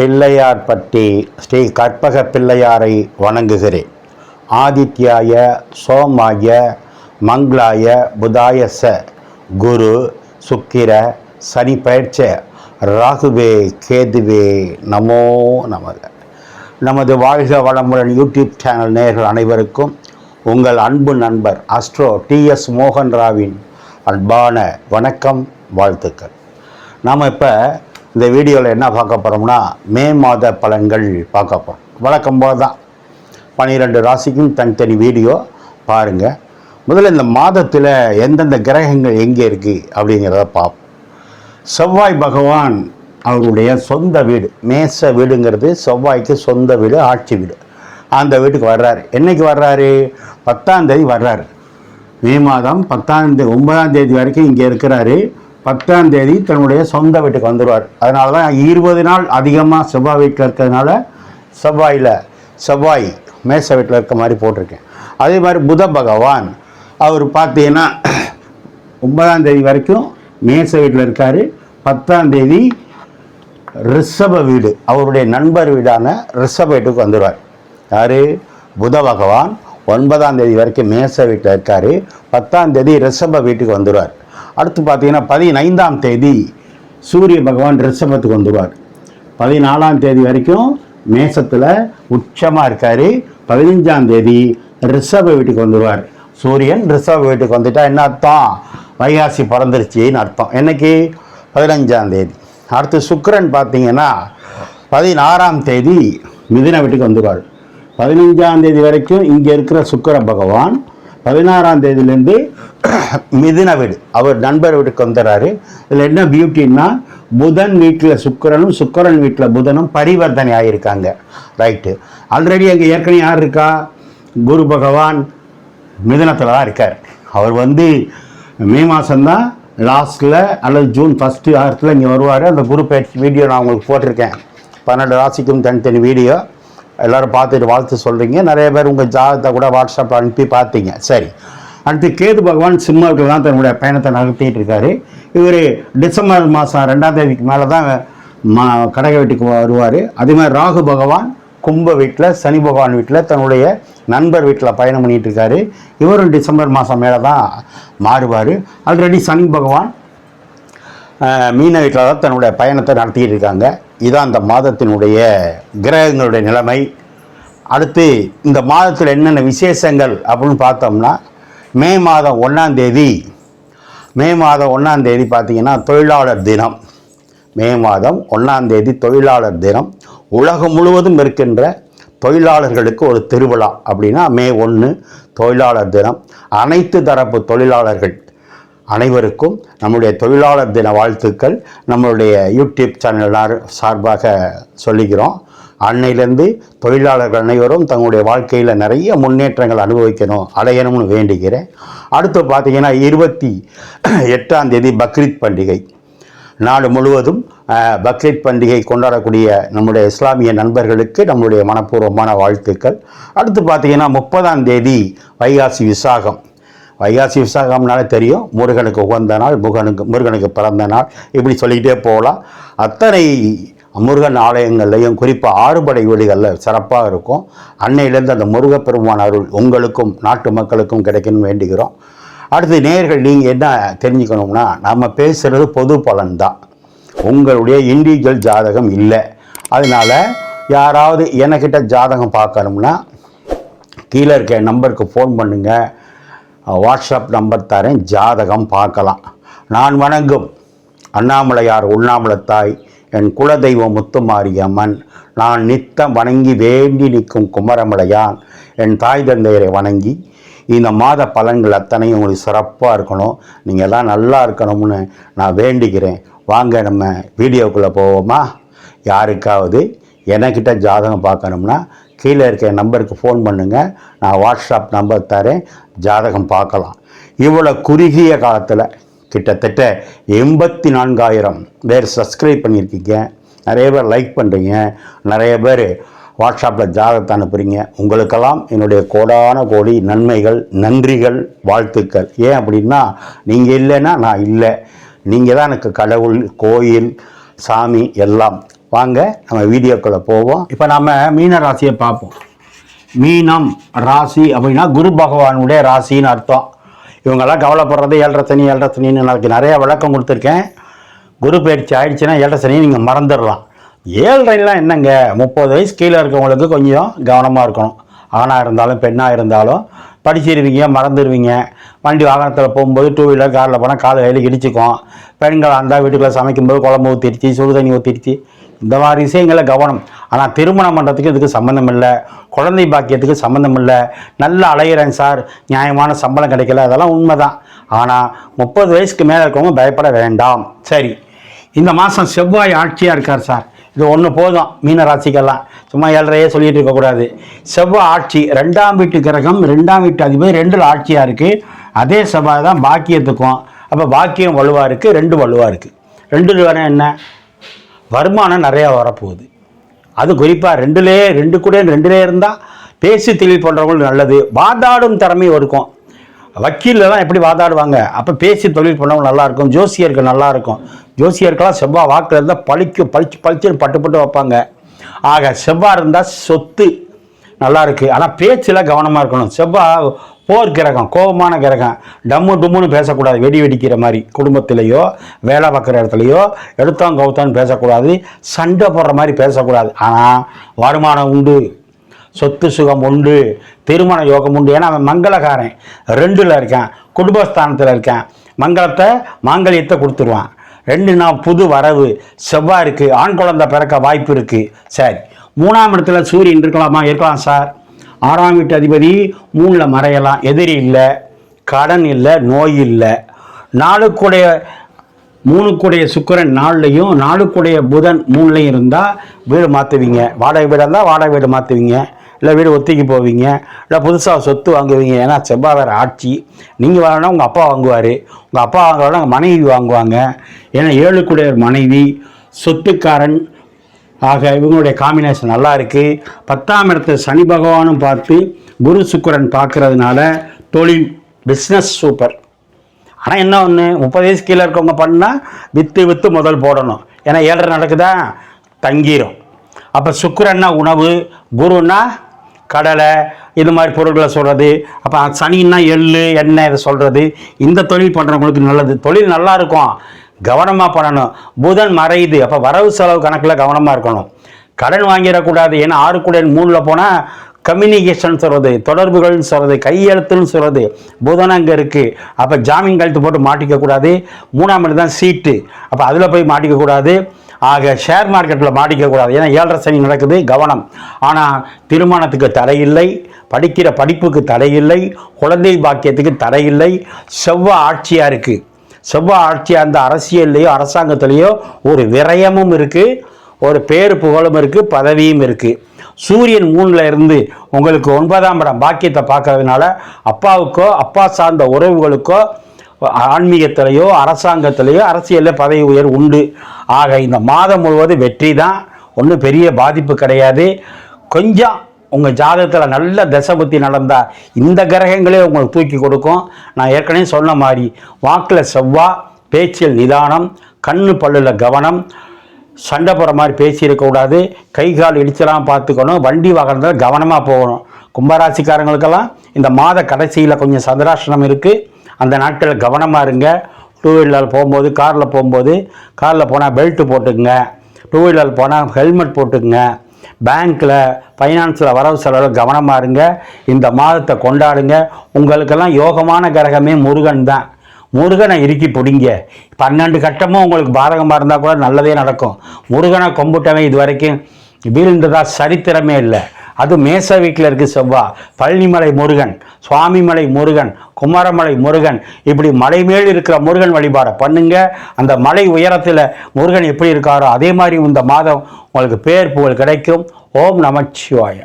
பிள்ளையார்பட்டி ஸ்ரீ கற்பக பிள்ளையாரை வணங்குகிறேன். ஆதித்யாய சோமாய மங்களாய புதாய ச குரு சுக்கிர சனி பயிற்ச ராகுவே கேதுவே நமோ நமக. நமது வாழ்க வளமுடன் யூடியூப் சேனல் நேயர்கள் அனைவருக்கும் உங்கள் அன்பு நண்பர் அஸ்ட்ரோ TS மோகன் ராவின் அன்பான வணக்கம், வாழ்த்துக்கள். நாம் இப்போ இந்த வீடியோவில் என்ன பார்க்க போகிறோம்னா, மே மாத பலன்கள் பார்க்க போகிறோம். வழக்கம் போல் தான் 12 ராசிக்கும் தனித்தனி வீடியோ பாருங்கள். முதல்ல இந்த மாதத்தில் எந்தெந்த கிரகங்கள் எங்கே இருக்குது அப்படிங்கிறத பார்ப்போம். செவ்வாய் பகவான் அவருடைய சொந்த வீடு, மேச வீடுங்கிறது செவ்வாய்க்கு சொந்த வீடு, ஆட்சி வீடு. அந்த வீட்டுக்கு வர்றாரு. என்றைக்கு வர்றாரு? 10ஆம் தேதி வர்றாரு. மே மாதம் 9ஆம் தேதி வரைக்கும் இங்கே இருக்கிறாரு. 10ஆம் தேதி தன்னுடைய சொந்த வீட்டுக்கு வந்துடுவார். அதனால தான் 20 நாள் அதிகமாக செவ்வாய் வீட்டில் இருக்கிறதுனால செவ்வாய் மேச வீட்டில் இருக்க மாதிரி போட்டிருக்கேன். அதே மாதிரி புத பகவான் அவர் பார்த்தீங்கன்னா 9ஆம் தேதி வரைக்கும் மேச வீட்டில் இருக்கார். 10ஆம் தேதி ரிஷப வீடு, அவருடைய நண்பர் வீடான ரிஷப வீட்டுக்கு வந்துடுவார். யார்? புத பகவான் 9ஆம் தேதி வரைக்கும் மேச வீட்டில் இருக்கார். 10ஆம் தேதி ரிஷப வீட்டுக்கு வந்துடுவார். அடுத்து பார்த்தீங்கன்னா 15ஆம் தேதி சூரிய பகவான் ரிஷபத்துக்கு வந்துடுவார். 14ஆம் தேதி வரைக்கும் மேசத்தில் உச்சமாக இருக்கார். 15ஆம் தேதி ரிஷப வீட்டுக்கு வந்துடுவார். சூரியன் ரிஷப வீட்டுக்கு வந்துட்டால் என்ன அர்த்தம்? வைகாசி பிறந்துருச்சின்னு அர்த்தம். என்னைக்கு? 15ஆம் தேதி. அடுத்து சுக்கிரன் பார்த்தீங்கன்னா 16ஆம் தேதி மிதுன வீட்டுக்கு வந்துடுவார். 15ஆம் தேதி வரைக்கும் இங்கே இருக்கிற சுக்கிர பகவான் 16ஆம் தேதியிலேருந்து மிதுன வீடு, அவர் நண்பர் வீட்டுக்கு வந்துடுறாரு. இதில் என்ன பியூட்டின்னா, புதன் வீட்டில் சுக்கிரனும் சுக்கிரன் வீட்டில் புதனும் பரிவர்த்தனை ஆகியிருக்காங்க. ரைட்டு. ஆல்ரெடி அங்கே ஏற்கனவே யார் இருக்கா? குரு பகவான் மிதுனத்தில் தான் இருக்கார். அவர் மே மாதம்தான் லாஸ்ட்டில் அல்லது ஜூன் ஃபஸ்ட்டு வாரத்தில் இங்கே வருவார். அந்த குரு பயிற்சி வீடியோ நான் உங்களுக்கு போட்டிருக்கேன். 12 ராசிக்கும் தனித்தனி வீடியோ. எல்லோரும் பார்த்துட்டு வாழ்த்து சொல்கிறீங்க. நிறைய பேர் உங்கள் ஜாதகத்தை கூட வாட்ஸ்அப்பில் அனுப்பி பார்த்தீங்க. சரி. அடுத்து கேது பகவான் சிம்மத்தில் தான் தன்னுடைய பயணத்தை நடத்திட்டு இருக்காரு. இவர் டிசம்பர் மாதம் 2ஆம் தேதிக்கு மேலே தான் கடக வீட்டுக்கு வருவார். அதே மாதிரி ராகு பகவான் கும்ப வீட்டில், சனி பகவான் வீட்டில், தன்னுடைய நண்பர் வீட்டில் பயணம் பண்ணிகிட்டு இருக்காரு. இவரும் டிசம்பர் மாதம் மேலே தான் மாறுவார். ஆல்ரெடி சனி பகவான் மீன வீட்டில் தான் தன்னுடைய பயணத்தை நடத்திக்கிட்டு இருக்காங்க. இதுதான் இந்த மாதத்தினுடைய கிரகங்களுடைய நிலைமை. அடுத்து இந்த மாதத்தில் என்னென்ன விசேஷங்கள் அப்படின்னு பார்த்தோம்னா, மே மாதம் 1ஆம் தேதி பார்த்தீங்கன்னா தொழிலாளர் தினம். மே மாதம் 1ஆம் தேதி தொழிலாளர் தினம். உலகம் முழுவதும் இருக்கின்ற தொழிலாளர்களுக்கு ஒரு திருவிழா. அப்படின்னா மே 1 தொழிலாளர் தினம். அனைத்து தரப்பு தொழிலாளர்கள் அனைவருக்கும் நம்முடைய தொழிலாளர் தின வாழ்த்துக்கள் நம்மளுடைய யூடியூப் சேனல் சார்பாக சொல்லிக்கிறோம். அன்னையிலேருந்து தொழிலாளர்கள் அனைவரும் தங்களுடைய வாழ்க்கையில் நிறைய முன்னேற்றங்கள் அடையணும்னு வேண்டிக்கிறேன். அடுத்து பார்த்தீங்கன்னா 28ஆம் தேதி பக்ரீத் பண்டிகை. நாடு முழுவதும் பக்ரீத் பண்டிகை கொண்டாடக்கூடிய நம்முடைய இஸ்லாமிய நண்பர்களுக்கு நம்முடைய மனப்பூர்வமான வாழ்த்துக்கள். அடுத்து பார்த்தீங்கன்னா 30ஆம் தேதி வைகாசி விசாகம். வைகாசி விசாகம்னாலே தெரியும், முருகனுக்கு உகந்த நாள், முருகனுக்கு பிறந்த நாள், இப்படி சொல்லிக்கிட்டே போகலாம். அத்தனை முருகன் ஆலயங்கள்லையும் குறிப்பாக 6 படை வீடுகளில் சிறப்பாக இருக்கும். அன்னையிலேருந்து அந்த முருகப்பெருமான் அருள் உங்களுக்கும் நாட்டு மக்களுக்கும் கிடைக்கணும்னு வேண்டுகிறோம். அடுத்து நேயர்கள் நீங்கள் என்ன தெரிஞ்சுக்கணும்னா, நம்ம பேசுகிறது பொது பலன் தான், உங்களுடைய இண்டிவிஜுவல் ஜாதகம் இல்லை. அதனால் யாராவது எனக்கிட்ட ஜாதகம் பார்க்கணும்னா கீழே இருக்க நம்பருக்கு ஃபோன் பண்ணுங்கள். வாட்ஸ்அப் நம்பர் தரேன், ஜாதகம் பார்க்கலாம். நான் வணங்கும் அண்ணாமலையார் உண்ணாமலத்தாய், என் குலதெய்வம் முத்துமாரியம்மன், நான் நித்தம் வணங்கி வேண்டி நிற்கும் குமரமலையான், என் தாய் தந்தையரை வணங்கி இந்த மாத பலன்கள் அத்தனையும் உங்களுக்கு சிறப்பாக இருக்கணும், நீங்கள் எல்லாம் நல்லா இருக்கணும்னு நான் வேண்டிக்கிறேன். வாங்க நம்ம வீடியோக்குள்ளே போவோமா? யாருக்காவது எனக்கிட்ட ஜாதகம் பார்க்கணும்னா கீழே இருக்க நம்பருக்கு ஃபோன் பண்ணுங்கள். நான் வாட்ஸ்அப் நம்பர் தரேன், ஜாதகம் பார்க்கலாம். இவ்வளோ குறுகிய காலத்தில் கிட்டத்தட்ட 84,000 பேர் சப்ஸ்கிரைப் பண்ணியிருக்கீங்க. நிறைய பேர் லைக் பண்ணுறீங்க, நிறைய பேர் வாட்ஸ்அப்பில் ஜாதகத்தை அனுப்புகிறீங்க. உங்களுக்கெல்லாம் என்னுடைய கோடான கோடி நன்மைகள், நன்றிகள், வாழ்த்துக்கள். ஏன் அப்படின்னா, நீங்கள் இல்லைன்னா நான் இல்லை. நீங்கள் தான் எனக்கு கடவுள், கோயில், சாமி எல்லாம். வாங்க நம்ம வீடியோக்குள்ளே போவோம். இப்போ நம்ம மீன ராசியை பார்ப்போம். மீனம் ராசி அப்படின்னா குரு பகவானுடைய ராசின்னு அர்த்தம். இவங்கெல்லாம் கவலைப்படுறது ஏழரை சனின்னு நாளைக்கு நிறையா விளக்கம் கொடுத்துருக்கேன். குரு பயிற்சி ஆயிடுச்சுன்னா ஏழரை சனியை நீங்கள் மறந்துடலாம். ஏழரைலாம் என்னங்க, 30 வயசு கீழே இருக்கவங்களுக்கு கொஞ்சம் கவனமாக இருக்கணும். ஆணாக இருந்தாலும் பெண்ணாக இருந்தாலும் படிச்சிருவீங்க, மறந்துடுவீங்க. வண்டி வாகனத்தில் போகும்போது 2 வீலர் காரில் போனால் கால் கையில் இடிச்சிக்கும். பெண்கள் அந்த வீட்டுக்குள்ளே சமைக்கும்போது குழம்பு ஊற்றிடுச்சு, சுடுதண்ணி ஊற்றிடுச்சு, இந்த மாதிரி விஷயங்களில் கவனம். ஆனால் திருமணம் பண்ணுறதுக்கு இதுக்கு சம்மந்தம் இல்லை, குழந்தை பாக்கியத்துக்கு சம்மந்தம் இல்லை. நல்லா அலையிறேன் சார், நியாயமான சம்பளம் கிடைக்கல, அதெல்லாம் உண்மை தான். ஆனால் 30 வயசுக்கு மேலே இருக்கவங்க பயப்பட வேண்டாம். சரி, இந்த மாதம் செவ்வாய் ஆட்சியாக இருக்கார் சார், இது ஒன்று போதும் மீன ராசிக்கெல்லாம். சும்மா ஏழரையே சொல்லிட்டு இருக்கக்கூடாது. செவ்வாய் ஆட்சி, 2ஆம் வீட்டு கிரகம், 2ஆம் வீட்டு அதிபதி 2ல் ஆட்சியாக இருக்குது. அதே செவ்வாய் தான் பாக்கியத்துக்கும். அப்போ பாக்கியம் வலுவாக இருக்குது, 2 வலுவாக இருக்குது. 2 வேணால் என்ன, வருமானம் நிறையா வரப்போகுது. அது குறிப்பாக 2 இருந்தால் பேசி தொழில் பண்ணுறவங்களுக்கு நல்லது. வாதாடும் திறமை இருக்கும். வக்கீலில் தான் எப்படி வாதாடுவாங்க, அப்போ பேசி தொழில் பண்ணவங்க நல்லாயிருக்கும். ஜோசியர்கள் நல்லாயிருக்கும். ஜோசியர்களாம் செவ்வாய் வாக்கில் இருந்தால் பளிச்சுன்னு பட்டு வைப்பாங்க. ஆக செவ்வாய் இருந்தால் சொத்து நல்லா இருக்குது. ஆனால் பேச்சில் கவனமாக இருக்கணும். செவ்வாய் போர் கிரகம், கோபமான கிரகம். டம்முன்னு பேசக்கூடாது, வெடிக்கிற மாதிரி. குடும்பத்திலேயோ வேலை பார்க்குற இடத்துலையோ எடுத்தோம் கவுத்தான்னு பேசக்கூடாது, சண்டை போடுற மாதிரி பேசக்கூடாது. ஆனால் வருமானம் உண்டு, சொத்து சுகம் உண்டு, திருமண யோகம் உண்டு. ஏன்னா அவன் மங்களகாரன், 2ல் இருக்கேன், குடும்பஸ்தானத்தில் இருக்கேன். மாங்கல்யத்தை கொடுத்துருவான். 2 நாள் புது வரவு. செவ்வாய் இருக்குது, ஆண் குழந்தை பிறக்க வாய்ப்பு இருக்குது. சரி, 3ஆம் இடத்துல சூரியன் இருக்கலாம் சார். 6ஆம் வீட்டு அதிபதி 3ல் மறையலாம். எதிரி இல்லை, கடன் இல்லை, நோய் இல்லை. 3க்குடைய சுக்கிரன் 4லையும் 4க்குடைய புதன் 3லையும் இருந்தால் வீடு மாற்றுவீங்க. வாடகை வீடாக இருந்தால் வாடகை வீடு மாற்றுவீங்க, இல்லை வீடு ஒத்திக்கு போவீங்க, இல்லை புதுசாக சொத்து வாங்குவீங்க. ஏன்னா செவ்வாய் வேறு ஆட்சி. நீங்கள் வாங்கினா உங்கள் அப்பா வாங்குவார், உங்கள் அப்பா வாங்குவாருன்னா உங்கள் மனைவி வாங்குவாங்க. ஏன்னா 7க்குடைய மனைவி சொத்துக்காரன். ஆக இவங்களுடைய காம்பினேஷன் நல்லா இருக்குது. 10ஆம் இடத்தை சனி பகவானும் பார்த்து குரு சுக்கிரன் பார்க்கறதுனால தொழில் பிஸ்னஸ் சூப்பர். ஆனால் என்ன ஒன்று, 30 வயசு கீழே இருக்கவங்க பண்ணால் விற்று முதல் போடணும். ஏன்னா 7 நடக்குதா, தங்கிரும். அப்போ சுக்கிரன்னா உணவு, குருன்னா கடலை, இது மாதிரி பொருட்களை சொல்கிறது. அப்போ சனின்னா எள்ளு எண்ணெய் இதை சொல்கிறது. இந்த தொழில் பண்ணுறவங்களுக்கு நல்லது. தொழில் நல்லா இருக்கும், கவனமாக பண்ணணும். புதன் மறையுது, அப்போ வரவு செலவு கணக்கில் கவனமாக இருக்கணும். கடன் வாங்கிடக்கூடாது. ஏன்னா 6க்குடைய 3ல் போனால் கம்யூனிகேஷன் சொல்கிறது, தொடர்புகள்னு சொல்கிறது, கையெழுத்துன்னு சொல்கிறது. புதன் அங்கே இருக்குது. அப்போ ஜாமீன் கழுத்து போட்டு மாட்டிக்கக்கூடாது. 3ஆம் இடம் தான் சீட்டு, அப்போ அதில் போய் மாட்டிக்கக்கூடாது. ஆக ஷேர் மார்க்கெட்டில் மாட்டிக்கக்கூடாது. ஏன்னா 7ரை சனி நடக்குது, கவனம். ஆனால் திருமணத்துக்கு தடையில்லை, படிக்கிற படிப்புக்கு தடையில்லை, குழந்தை பாக்கியத்துக்கு தடையில்லை. செவ்வாய் ஆட்சியாக இருக்குது. செவ்வாய் ஆட்சியாக அந்த அரசியல்லையோ அரசாங்கத்திலேயோ ஒரு விரயமும் இருக்குது, ஒரு பேரு புகழும் இருக்குது, பதவியும் இருக்குது. சூரியன் 3ல் இருந்து உங்களுக்கு 9ஆம் இடம் பாக்கியத்தை பார்க்கறதுனால அப்பாவுக்கோ அப்பா சார்ந்த உறவுகளுக்கோ ஆன்மீகத்திலேயோ அரசாங்கத்திலேயோ அரசியலில் பதவி உயர் உண்டு. ஆக இந்த மாதம் முழுவதும் வெற்றி தான், ஒன்றும் பெரிய பாதிப்பு கிடையாது. கொஞ்சம் உங்கள் ஜாதகத்தில் நல்ல தசை புத்தி நடந்தால் இந்த கிரகங்களே உங்களுக்கு தூக்கி கொடுக்கும். நான் ஏற்கனவே சொன்ன மாதிரி வாக்கில் செவ்வாய், பேச்சில் நிதானம், கண்ணு பல்லில் கவனம், சண்டை போகிற மாதிரி பேசியிருக்கக்கூடாது, கை கால் இடிச்சலாம் பார்த்துக்கணும், வண்டி வாகனத்தில் கவனமாக போகணும். கும்பராசிக்காரங்களுக்கெல்லாம் இந்த மாத கடைசியில் கொஞ்சம் சந்திராஷ்டமம் இருக்குது, அந்த நாட்களில் கவனமாக இருங்க. 2 வீலரில் போகும்போது, காரில் போனால் பெல்ட்டு போட்டுக்குங்க, 2 வீலரில் போனால் ஹெல்மெட் போட்டுக்குங்க. பேங்க்கில் ஃபைனான்ஸில் வரவு செலவில் கவனமாக இருங்க. இந்த மாதத்தை கொண்டாடுங்க. உங்களுக்கெல்லாம் யோகமான கிரகமே முருகன் தான். முருகனை இறுக்கி பிடிங்க. 12 கட்டமும் உங்களுக்கு பாதகமாக இருந்தால் கூட நல்லதே நடக்கும். முருகனை கும்பிட்டவன் இது வரைக்கும் வீழ்ந்ததா சரித்திரமே இல்லை. அது மேச வீட்டில் இருக்குது செவ்வாய். பழனிமலை முருகன், சுவாமிமலை முருகன், குமாரமலை முருகன், இப்படி மலை மேல் இருக்கிற முருகன் வழிபாடை பண்ணுங்க. அந்த மலை உயரத்தில் முருகன் எப்படி இருக்காரோ அதே மாதிரி இந்த மாதம் உங்களுக்கு பேர் புகழ் கிடைக்கும். ஓம் நமச்சிவாய.